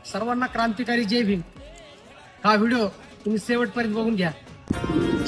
सर्वांना क्रांतिकारी जय भीम. हा व्हिडिओ तुम्ही शेवटपर्यंत बघून घ्या.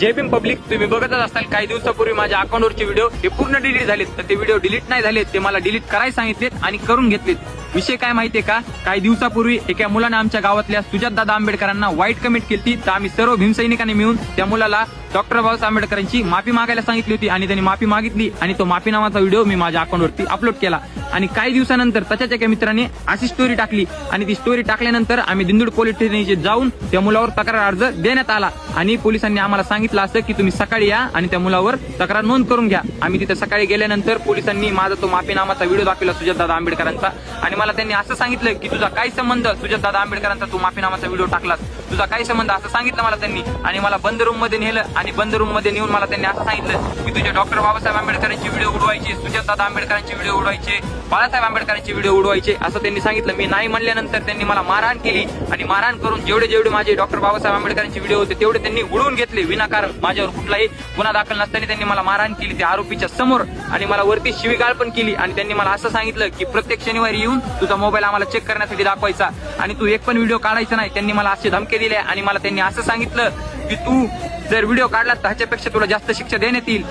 जय भीम पब्लिक, तुम्ही बघतच असाल काही दिवसापूर्वी माझ्या अकाउंटवरचे व्हिडिओ हे पूर्ण डिलीट झालेत. तर ते व्हिडिओ डिलीट नाही झालेत, ते मला डिलीट करायला सांगितलेत आणि करून घेतलेत. विषय काय माहितीये का, काही दिवसापूर्वी एका मुलाने आमच्या गावातल्या सुजातदादा आंबेडकरांना वाईट कमेंट केली. तर आम्ही सर्व भीमसैनिकांनी मिळून त्या मुलाला डॉक्टर बाबासाहेब आंबेडकरांची माफी मागायला सांगितली होती आणि त्यांनी माफी मागितली आणि तो माफी नावाचा व्हिडिओ मी माझ्या अकाउंटवरती अपलोड केला. आणि काही दिवसानंतर त्याच्याच एका मित्राने अशी स्टोरी टाकली आणि ती स्टोरी टाकल्यानंतर आम्ही दिंडोड पोलीस स्टेशनचे जाऊन त्या मुलावर तक्रार अर्ज देण्यात आला आणि पोलिसांनी आम्हाला सांगितलं असं की तुम्ही सकाळी या आणि त्या मुलावर तक्रार नोंद करून घ्या. आम्ही तिथे सकाळी गेल्यानंतर पोलिसांनी माझा तो माफीनामाचा व्हिडिओ दाखवला सुजातदादा आंबेडकरांचा आणि मला त्यांनी असं सांगितलं की तुझा काय संबंध, सुजातदादा आंबेडकरांचा तू माफीनामाचा व्हिडिओ टाकलास, तुझा काय संबंध असं सांगितलं मला त्यांनी. आणि मला बंद रूम मध्ये नेलं आणि बंद रूम मध्ये नेऊन मला त्यांनी असं सांगितलं की तुझे डॉक्टर बाबासाहेब आंबेडकरांची व्हिडिओ उडवायचे, सुजातदादा आंबेडकरांची व्हिडिओ उडवायचे, बाळासाहेब आंबेडकरांची व्हिडिओ उडवायचे असं त्यांनी सांगितलं. मी नाही म्हणल्यानंतर त्यांनी मला मारहाण केली आणि मारहाण करून जेवढे माझे डॉक्टर बाबासाहेब आंबेडकरांचे व्हिडिओ होते तेवढे त्यांनी उडवून घेतले विनाकारण. माझ्यावर कुठलाही गुन्हा दाखल नसताना त्यांनी मला मारहाण केली त्या आरोपीच्या समोर आणि मला वरती शिवीगाळ पण केली. आणि त्यांनी मला असं सांगितलं की प्रत्येक शनिवारी येऊन तुझा मोबाईल आम्हाला चेक करण्यासाठी दाखवायचा आणि तू एक पण व्हिडिओ काढायचा नाही. त्यांनी मला असे धमके दिले आणि मला त्यांनी असं सांगितलं की तू जर व्हिडिओ काढला तर ह्याच्यापेक्षा तुला जास्त शिक्षा देण्यात येईल.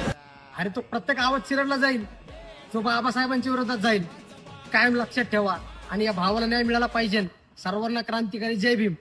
अरे तो प्रत्येक आवाज चिरडला जाईल जो बाबासाहेबांच्या विरोधात जाईल. कायम लक्षात ठेवा आणि या भावाला न्याय मिळाला पाहिजे. सर्वांना क्रांतिकारी जय भीम.